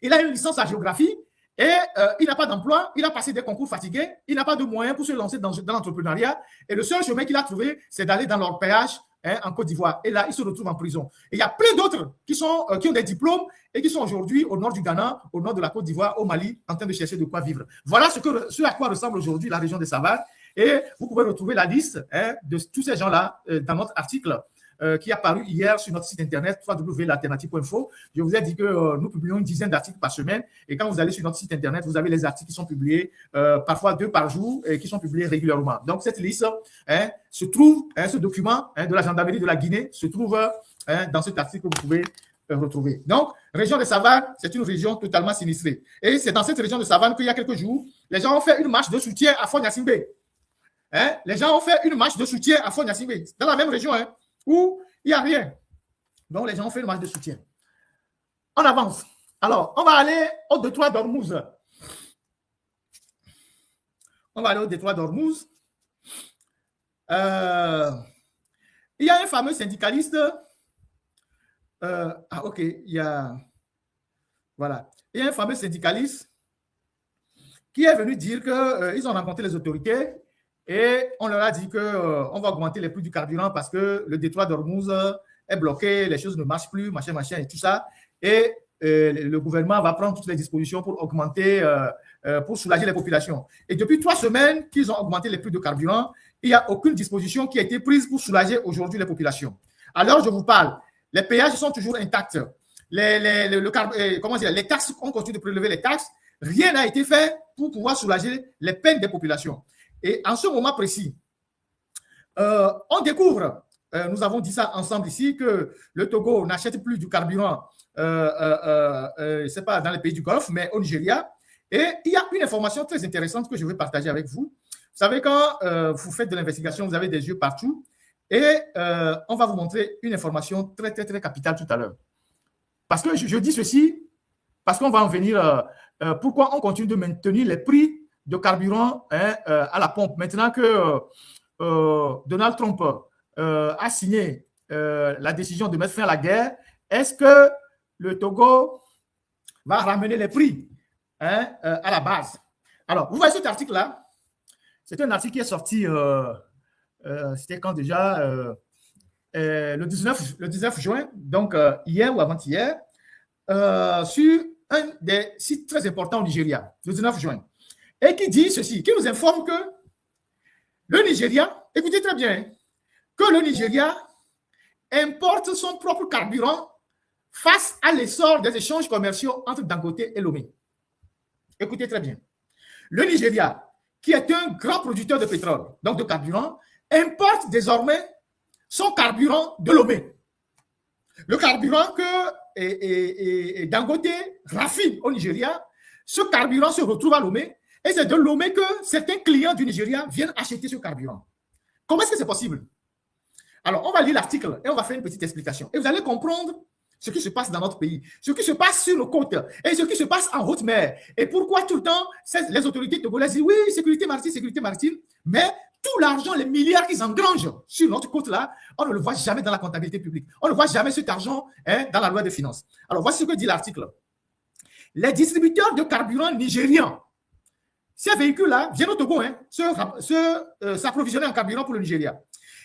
Il a une licence en géographie et il n'a pas d'emploi, il a passé des concours fatigués, il n'a pas de moyens pour se lancer dans l'entrepreneuriat. Et le seul chemin qu'il a trouvé, c'est d'aller dans l'orpaillage en Côte d'Ivoire. Et là, il se retrouve en prison. Et il y a plein d'autres qui ont des diplômes et qui sont aujourd'hui au nord du Ghana, au nord de la Côte d'Ivoire, au Mali, en train de chercher de quoi vivre. Voilà ce à quoi ressemble aujourd'hui la région des Savanes. Et vous pouvez retrouver la liste de tous ces gens-là dans notre article qui est apparu hier sur notre site internet www.l'alternative.info. Je vous ai dit que nous publions une dizaine d'articles par semaine et quand vous allez sur notre site internet, vous avez les articles qui sont publiés parfois 2 par jour et qui sont publiés régulièrement. Donc, cette liste se trouve, ce document de la gendarmerie de la Guinée se trouve dans cet article que vous pouvez retrouver. Donc, région de Savanes, c'est une région totalement sinistrée. Et c'est dans cette région de Savanes qu'il y a quelques jours, les gens ont fait une marche de soutien à Fort-Gnassingbé. Les gens ont fait une marche de soutien à Fort-Gnassingbé, dans la même région, où il n'y a rien. Donc, les gens ont fait une marche de soutien. On avance. Alors, on va aller au détroit d'Ormuz. On va aller au détroit d'Ormuz. Il y a un fameux syndicaliste. OK. Voilà. Il y a un fameux syndicaliste qui est venu dire qu'ils ont rencontré les autorités et on leur a dit qu'on va augmenter les prix du carburant parce que le détroit d'Ormuz est bloqué, les choses ne marchent plus, machin et tout ça. Et le gouvernement va prendre toutes les dispositions pour augmenter, pour soulager les populations. Et depuis 3 semaines qu'ils ont augmenté les prix de carburant, il n'y a aucune disposition qui a été prise pour soulager aujourd'hui les populations. Alors, je vous parle, les péages sont toujours intacts. Les taxes, on continue de prélever les taxes. Rien n'a été fait pour pouvoir soulager les peines des populations. Et en ce moment précis, on découvre, nous avons dit ça ensemble ici, que le Togo n'achète plus du carburant, c'est pas dans les pays du Golfe, mais au Nigeria. Et il y a une information très intéressante que je vais partager avec vous. Vous savez, quand vous faites de l'investigation, vous avez des yeux partout. Et on va vous montrer une information très, très, très capitale tout à l'heure. Parce que je dis ceci, parce qu'on va en venir. Pourquoi on continue de maintenir les prix de carburant à la pompe. Maintenant que Donald Trump a signé la décision de mettre fin à la guerre, est-ce que le Togo va ramener les prix à la base? Alors, vous voyez cet article-là? C'est un article qui est sorti, c'était quand déjà? Le 19 juin, donc hier ou avant-hier, sur un des sites très importants au Nigeria, le 19 juin. Et qui dit ceci, qui nous informe que le Nigeria, écoutez très bien, que le Nigeria importe son propre carburant face à l'essor des échanges commerciaux entre Dangote et Lomé. Écoutez très bien. Le Nigeria, qui est un grand producteur de pétrole, donc de carburant, importe désormais son carburant de Lomé. Le carburant que Dangote raffine au Nigeria, ce carburant se retrouve à Lomé. Et c'est de Lomé que certains clients du Nigeria viennent acheter ce carburant. Comment est-ce que c'est possible? Alors, on va lire l'article et on va faire une petite explication. Et vous allez comprendre ce qui se passe dans notre pays, ce qui se passe sur nos côtes et ce qui se passe en haute mer. Et pourquoi tout le temps, les autorités togolaises disent oui, sécurité maritime, mais tout l'argent, les milliards qu'ils engrangent sur notre côte-là, on ne le voit jamais dans la comptabilité publique. On ne voit jamais cet argent dans la loi des finances. Alors, voici ce que dit l'article. Les distributeurs de carburant nigérians, ces véhicules-là viennent au Togo, s'approvisionner en carburant pour le Nigeria.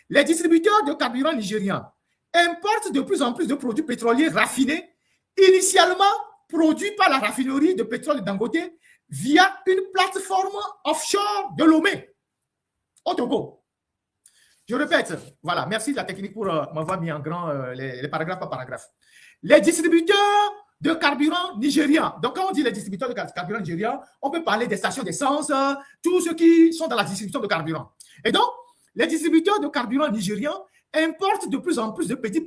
Les distributeurs de carburant nigérians importent de plus en plus de produits pétroliers raffinés, initialement produits par la raffinerie de pétrole de Dangote via une plateforme offshore de Lomé, au Togo. Je répète, voilà, merci de la technique pour m'avoir mis en grand les paragraphes par paragraphe. Les distributeurs de carburant nigérian. Donc, quand on dit les distributeurs de carburant nigérian, on peut parler des stations d'essence, tous ceux qui sont dans la distribution de carburant. Et donc, les distributeurs de carburant nigérians importent de plus en plus de petits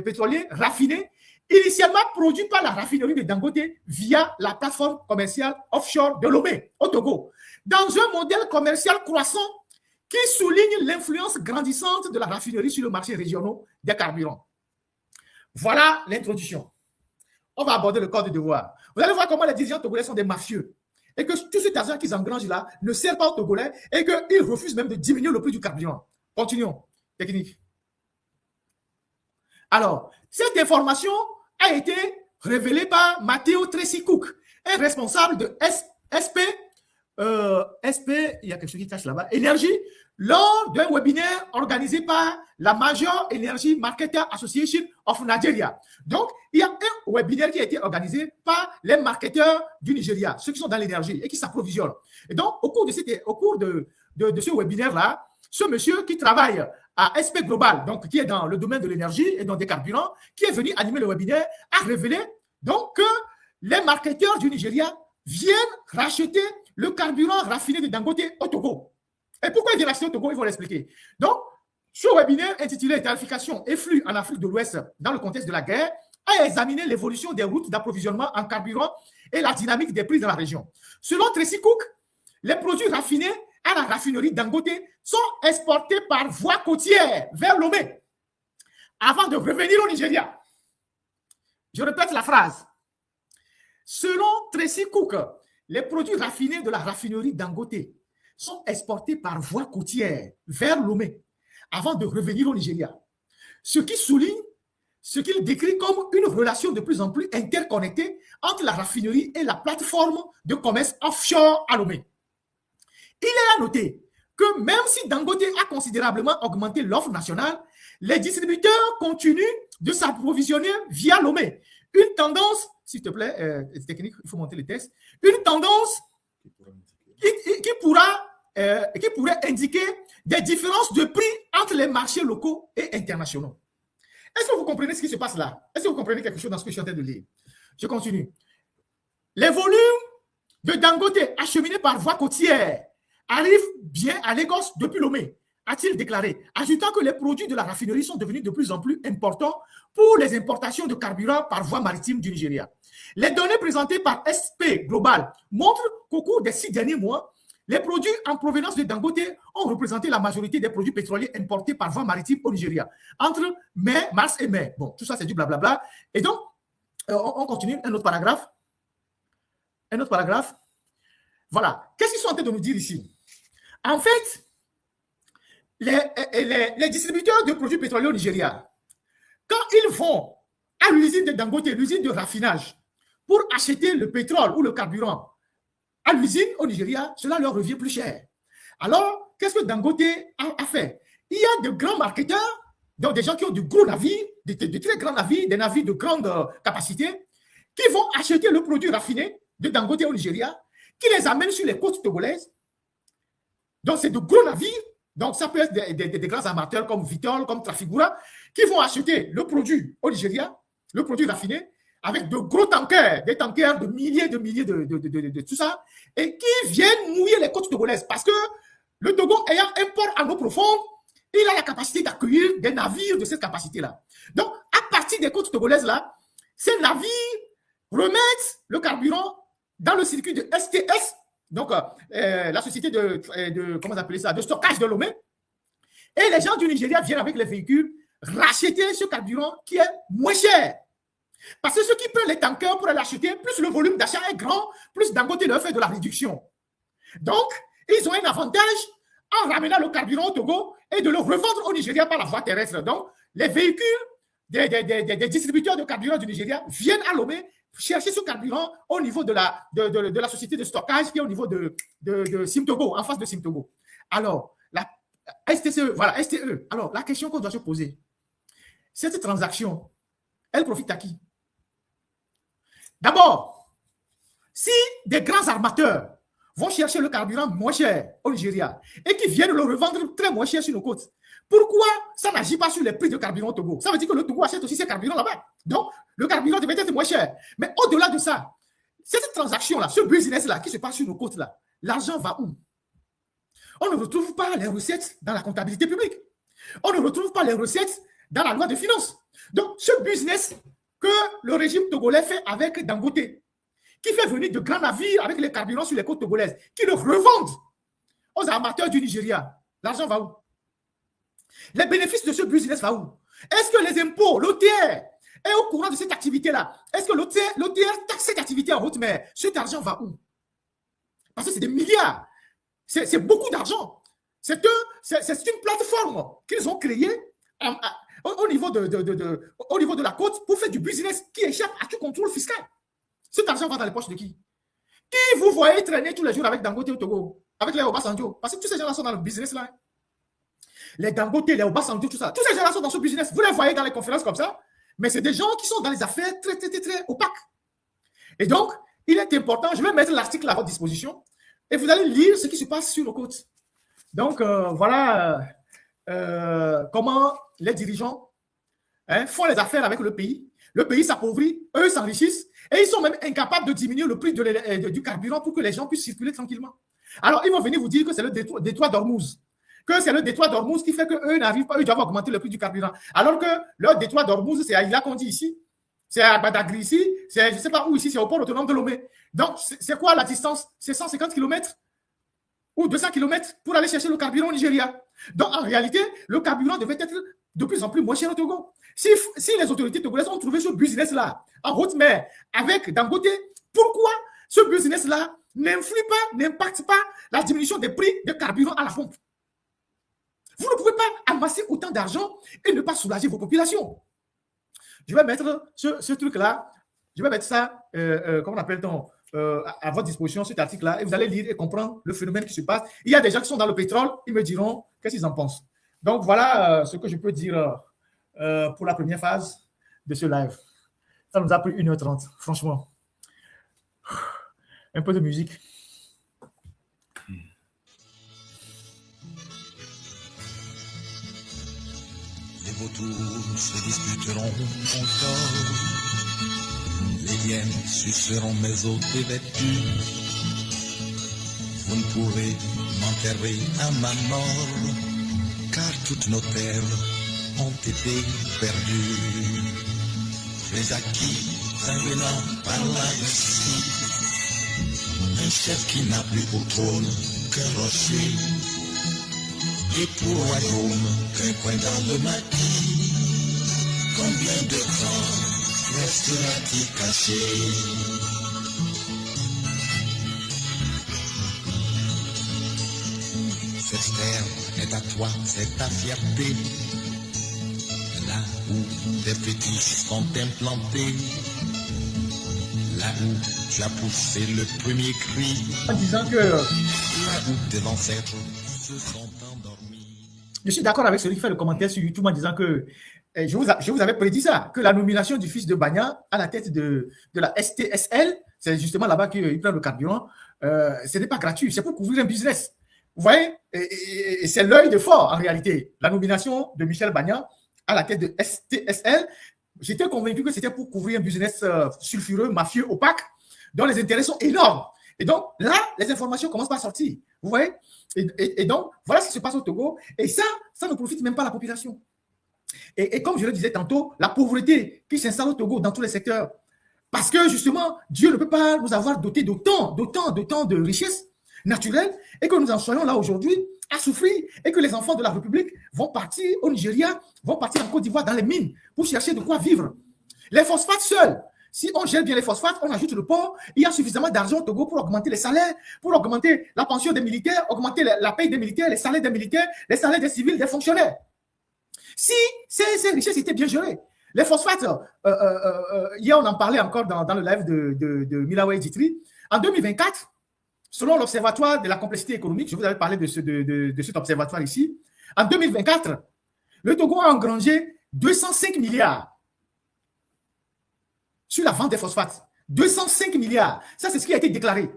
pétroliers raffinés, initialement produits par la raffinerie de Dangote via la plateforme commerciale offshore de Lomé, au Togo, dans un modèle commercial croissant qui souligne l'influence grandissante de la raffinerie sur le marché régional des carburants. Voilà l'introduction. On va aborder le code de devoir. Vous allez voir comment les dirigeants togolais sont des mafieux et que tout cet argent qu'ils engrangent là ne sert pas aux Togolais et qu'ils refusent même de diminuer le prix du carburant. Continuons. Technique. Alors, cette information a été révélé par Matteo Tracy Cook, un responsable de SP, il y a quelque chose qui cache là-bas, Énergie, lors d'un webinaire organisé par la Major Energy Marketer Association of Nigeria. Donc, il y a un webinaire qui a été organisé par les marketeurs du Nigeria, ceux qui sont dans l'énergie et qui s'approvisionnent. Et donc, au cours de ce webinaire-là, ce monsieur qui travaille à SP Global, donc qui est dans le domaine de l'énergie et dans des carburants, qui est venu animer le webinaire, a révélé donc que les marketeurs du Nigeria viennent racheter le carburant raffiné de Dangote au Togo. Et pourquoi ils viennent acheter au Togo? Ils vont l'expliquer. Donc, ce webinaire intitulé Tarification et flux en Afrique de l'Ouest dans le contexte de la guerre a examiné l'évolution des routes d'approvisionnement en carburant et la dynamique des prix dans la région. Selon Tracy Cook, les produits raffinés à la raffinerie Dangote sont exportés par voie côtière vers Lomé avant de revenir au Nigeria. Je répète la phrase. Selon Tracy Cook, les produits raffinés de la raffinerie Dangote sont exportés par voie côtière vers Lomé avant de revenir au Nigeria. Ce qui souligne ce qu'il décrit comme une relation de plus en plus interconnectée entre la raffinerie et la plateforme de commerce offshore à Lomé. Il est à noter que même si Dangote a considérablement augmenté l'offre nationale, les distributeurs continuent de s'approvisionner via Lomé. Une tendance, s'il te plaît, technique, il faut monter les textes, une tendance qui pourrait indiquer des différences de prix entre les marchés locaux et internationaux. Est-ce que vous comprenez ce qui se passe là? Est-ce que vous comprenez quelque chose dans ce que je suis en train de lire? Je continue. Les volumes de Dangote acheminés par voie côtière arrivent bien à Lagos depuis Lomé, a-t-il déclaré, ajoutant que les produits de la raffinerie sont devenus de plus en plus importants pour les importations de carburant par voie maritime du Nigeria. Les données présentées par SP Global montrent qu'au cours des 6 derniers mois, les produits en provenance de Dangote ont représenté la majorité des produits pétroliers importés par voie maritime au Nigeria entre mars et mai. Bon, tout ça, c'est du blablabla. Et donc, on continue. Un autre paragraphe. Voilà. Qu'est-ce qu'ils sont en train de nous dire ici? En fait, les distributeurs de produits pétroliers au Nigeria, quand ils vont à l'usine de Dangote, l'usine de raffinage, pour acheter le pétrole ou le carburant à l'usine au Nigeria, cela leur revient plus cher. Alors, qu'est-ce que Dangote a fait? Il y a de grands marketeurs, donc des gens qui ont de gros navires, de très grands navires, des navires de grande capacité, qui vont acheter le produit raffiné de Dangote au Nigeria, qui les amènent sur les côtes togolaises. Donc, c'est de gros navires. Donc, ça peut être des grands amateurs comme Vitol, comme Trafigura, qui vont acheter le produit au Nigeria, le produit raffiné, avec de gros tankers, des tankers de milliers de tout ça, et qui viennent mouiller les côtes togolaises. Parce que le Togo ayant un port à eau profonde, il a la capacité d'accueillir des navires de cette capacité-là. Donc, à partir des côtes togolaises-là, ces navires remettent le carburant dans le circuit de STS, donc la société comment on appelle ça, de stockage de Lomé. Et les gens du Nigeria viennent avec les véhicules racheter ce carburant qui est moins cher. Parce que ceux qui prennent les tankers pour l'acheter, plus le volume d'achat est grand, plus Dangote leur fait de la réduction. Donc, ils ont un avantage en ramenant le carburant au Togo et de le revendre au Nigeria par la voie terrestre. Donc, les véhicules des distributeurs de carburant du Nigeria viennent à Lomé chercher ce carburant au niveau de la société de stockage qui est au niveau de Simtogo, en face de Simtogo. Alors, la STCE, voilà, STE. Alors, la question qu'on doit se poser, cette transaction, elle profite à qui? D'abord, si des grands armateurs vont chercher le carburant moins cher au Nigeria et qui viennent le revendre très moins cher sur nos côtes, pourquoi ça n'agit pas sur les prix de carburant au Togo? Ça veut dire que le Togo achète aussi ses carburants là-bas. Donc, le carburant devait être moins cher. Mais au-delà de ça, cette transaction-là, ce business-là qui se passe sur nos côtes-là, l'argent va où? On ne retrouve pas les recettes dans la comptabilité publique. On ne retrouve pas les recettes dans la loi de finances. Donc, ce business que le régime togolais fait avec Dangote, qui fait venir de grands navires avec les carburants sur les côtes togolaises, qui le revendent aux armateurs du Nigeria, l'argent va où? Les bénéfices de ce business va où? Est-ce que les impôts, l'OTR, est au courant de cette activité-là? Est-ce que l'OTR taxe cette activité en haute mer? Cet argent va où? Parce que c'est des milliards. C'est beaucoup d'argent. C'est une plateforme qu'ils ont créée au niveau de la côte pour faire du business qui échappe à tout contrôle fiscal. Cet argent va dans les poches de qui? Qui vous voyez traîner tous les jours avec Dangote au Togo, avec les Obasanjo? Parce que tous ces gens-là sont dans le business là. Les Dangote, les Obasanjo, tout ça. Tous ces gens-là sont dans ce business. Vous les voyez dans les conférences comme ça, mais c'est des gens qui sont dans les affaires très, très, très, très opaques. Et donc, il est important, je vais mettre l'article à votre disposition et vous allez lire ce qui se passe sur nos côtes. Donc, voilà comment les dirigeants font les affaires avec le pays. Le pays s'appauvrit, eux s'enrichissent et ils sont même incapables de diminuer le prix du carburant pour que les gens puissent circuler tranquillement. Alors, ils vont venir vous dire que c'est le détroit d'Ormuz. Que c'est le détroit d'Ormuz qui fait qu'eux n'arrivent pas, eux doivent augmenter le prix du carburant. Alors que le détroit d'Ormuz, c'est à Ila qu'on dit ici, c'est à Badagry ici, c'est je ne sais pas où ici, c'est au port autonome de Lomé. Donc, c'est quoi la distance? C'est 150 km ou 200 km pour aller chercher le carburant au Nigeria. Donc, en réalité, le carburant devait être de plus en plus moins cher au Togo. Si les autorités togolaises ont trouvé ce business-là en haute mer avec Dangote, pourquoi ce business-là n'influe pas, n'impacte pas la diminution des prix de carburant à la pompe? Vous ne pouvez pas amasser autant d'argent et ne pas soulager vos populations. Je vais mettre ce truc-là, je vais mettre ça, comment on appelle-t-on, à votre disposition, cet article-là, et vous allez lire et comprendre le phénomène qui se passe. Il y a des gens qui sont dans le pétrole, ils me diront qu'est-ce qu'ils en pensent. Donc, voilà ce que je peux dire pour la première phase de ce live. Ça nous a pris 1h30, franchement. Un peu de musique. Les vautours se disputeront encore, les hyènes suceront mes os dévêtus. Vous ne pourrez m'enterrer à ma mort, car toutes nos terres ont été perdues. Les acquis venant par la Russie, un chef qui n'a plus au trône qu'un rocher, et pour royaume qu'un coin dans le maquis. Combien de temps restera-t-il caché? Cette terre est à toi, c'est ta fierté, là où tes fétiches sont implantés, là où tu as poussé le premier cri, En disant que là où tes ancêtres se sont endormis. je suis d'accord avec celui qui fait le commentaire sur YouTube en disant que je vous avais prédit ça, que la nomination du fils de Bagna à la tête de la STSL, c'est justement là-bas qu'il prend le carburant, ce n'est pas gratuit, c'est pour couvrir un business. Vous voyez, et c'est l'œil de fort en réalité. La nomination de Michel Bagna à la tête de STSL, j'étais convaincu que c'était pour couvrir un business sulfureux, mafieux, opaque, dont les intérêts sont énormes. Et donc là, les informations commencent par sortir. Vous voyez, et donc voilà ce qui se passe au Togo. Et ça ne profite même pas à la population. Et comme je le disais tantôt, la pauvreté qui s'installe au Togo dans tous les secteurs. Parce que justement, Dieu ne peut pas nous avoir doté d'autant de richesses naturelles et que nous en soyons là aujourd'hui à souffrir et que les enfants de la République vont partir au Nigeria, vont partir en Côte d'Ivoire dans les mines pour chercher de quoi vivre. Les phosphates seuls, si on gère bien les phosphates, on ajoute le port, il y a suffisamment d'argent au Togo pour augmenter les salaires, pour augmenter la pension des militaires, augmenter la paye des militaires, les salaires des militaires, les salaires des civils, des fonctionnaires. Si ces richesses étaient bien gérées, les phosphates, hier on en parlait encore dans le live de Milawe Djitri, en 2024, selon l'Observatoire de la complexité économique, je vous avais parlé de cet observatoire ici, en 2024, le Togo a engrangé 205 milliards sur la vente des phosphates. 205 milliards. Ça, c'est ce qui a été déclaré.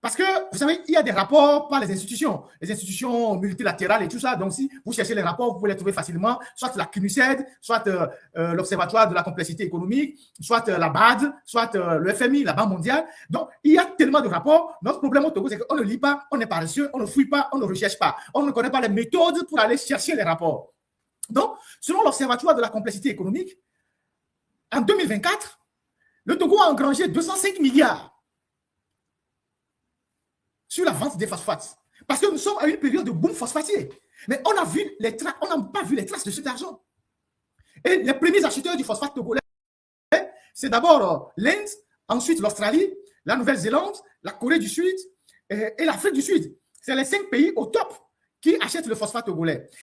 Parce que, vous savez, il y a des rapports par les institutions multilatérales et tout ça. Donc, si vous cherchez les rapports, vous pouvez les trouver facilement, soit la CNUSED, soit l'Observatoire de la complexité économique, soit la BAD, soit le FMI, la Banque mondiale. Donc, il y a tellement de rapports. Notre problème au Togo, c'est qu'on ne lit pas, on est paresseux, on ne fouille pas, on ne recherche pas. On ne connaît pas les méthodes pour aller chercher les rapports. Donc, selon l'Observatoire de la complexité économique, en 2024, le Togo a engrangé 205 milliards sur la vente des phosphates. Parce que nous sommes à une période de boom phosphatier. Mais on n'a pas vu les traces de cet argent. Et les premiers acheteurs du phosphate togolais, c'est d'abord l'Inde, ensuite l'Australie, la Nouvelle-Zélande, la Corée du Sud et l'Afrique du Sud. C'est les 5 pays au top qui achètent le phosphate togolais.